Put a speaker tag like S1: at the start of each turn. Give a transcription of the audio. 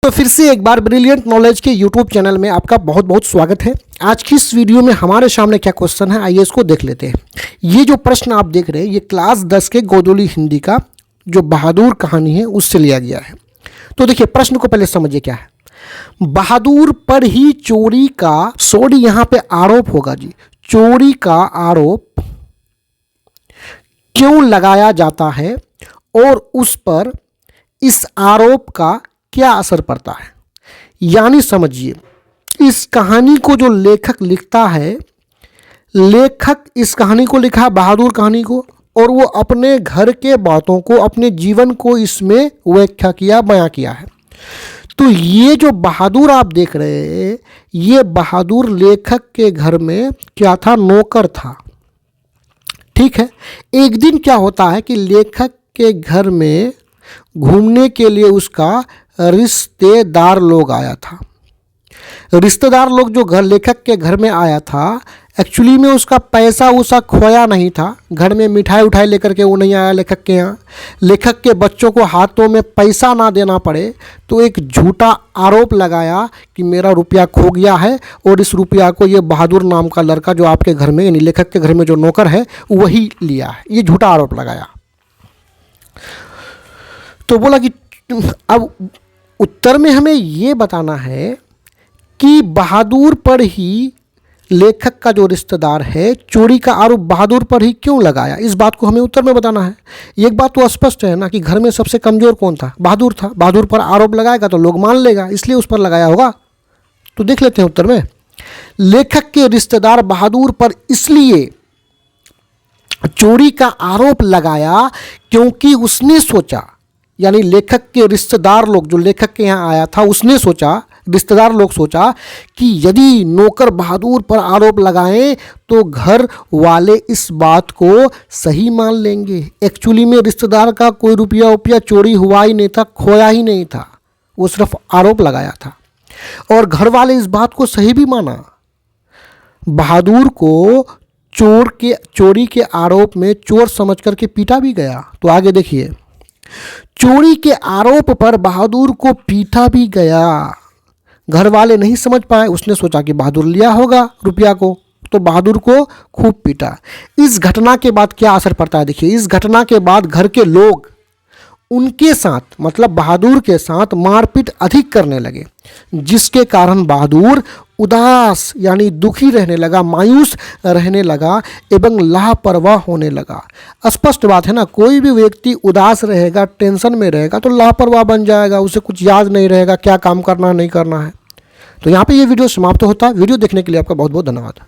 S1: तो फिर से एक बार ब्रिलियंट नॉलेज के यूट्यूब चैनल में आपका बहुत बहुत स्वागत है। आज की इस वीडियो में हमारे सामने क्या क्वेश्चन है, आइए इसको देख लेते हैं। ये जो प्रश्न आप देख रहे हैं ये क्लास 10 के गोदोली हिंदी का जो बहादुर कहानी है उससे लिया गया है। तो देखिए प्रश्न को पहले समझिए क्या है। बहादुर पर ही चोरी का, सॉरी यहाँ पे आरोप होगा जी, चोरी का आरोप क्यों लगाया जाता है और उस पर इस आरोप का क्या असर पड़ता है। यानी समझिए इस कहानी को जो लेखक लिखता है, लेखक इस कहानी को लिखा बहादुर कहानी को, और वो अपने घर के बातों को, अपने जीवन को इसमें व्याख्या किया, बयां किया है। तो ये जो बहादुर आप देख रहे हैं, ये बहादुर लेखक के घर में क्या था, नौकर था। ठीक है। एक दिन क्या होता है कि लेखक के घर में घूमने के लिए उसका रिश्तेदार लोग आया था। रिश्तेदार लोग जो घर लेखक के घर में आया था, एक्चुअली में उसका पैसा उसा खोया नहीं था। घर में मिठाई उठाई लेकर के वो नहीं आया लेखक के यहाँ। लेखक के बच्चों को हाथों में पैसा ना देना पड़े तो एक झूठा आरोप लगाया कि मेरा रुपया खो गया है और इस रुपया को ये बहादुर नाम का लड़का जो आपके घर में, यानी लेखक के घर में जो नौकर है, वही लिया है। ये झूठा आरोप लगाया। तो बोला कि अब उत्तर में हमें ये बताना है कि बहादुर पर ही लेखक का जो रिश्तेदार है चोरी का आरोप बहादुर पर ही क्यों लगाया, इस बात को हमें उत्तर में बताना है। एक बात तो स्पष्ट है ना कि घर में सबसे कमज़ोर कौन था, बहादुर था। बहादुर पर आरोप लगाएगा तो लोग मान लेगा, इसलिए उस पर लगाया होगा। तो देख लेते हैं उत्तर में। लेखक के रिश्तेदार बहादुर पर इसलिए चोरी का आरोप लगाया क्योंकि उसने सोचा, यानी लेखक के रिश्तेदार लोग जो लेखक के यहाँ आया था उसने सोचा, रिश्तेदार लोग सोचा कि यदि नौकर बहादुर पर आरोप लगाएं तो घर वाले इस बात को सही मान लेंगे। एक्चुअली में रिश्तेदार का कोई रुपया उपया चोरी हुआ ही नहीं था, खोया ही नहीं था, वो सिर्फ आरोप लगाया था और घर वाले इस बात को सही भी माना। बहादुर को चोरी के आरोप में चोर समझ करके पीटा भी गया। तो आगे देखिए, चोरी के आरोप पर बहादुर को पीटा भी गया। घर वाले नहीं समझ पाए, उसने सोचा कि बहादुर लिया होगा रुपया को, तो बहादुर को खूब पीटा। इस घटना के बाद क्या असर पड़ता है देखिए। इस घटना के बाद घर के लोग उनके साथ, मतलब बहादुर के साथ मारपीट अधिक करने लगे, जिसके कारण बहादुर उदास यानी दुखी रहने लगा, मायूस रहने लगा एवं लापरवाह होने लगा। स्पष्ट बात है ना, कोई भी व्यक्ति उदास रहेगा, टेंशन में रहेगा तो लापरवाह बन जाएगा, उसे कुछ याद नहीं रहेगा क्या काम करना नहीं करना है। तो यहाँ पे ये वीडियो समाप्त होता है। वीडियो देखने के लिए आपका बहुत बहुत धन्यवाद।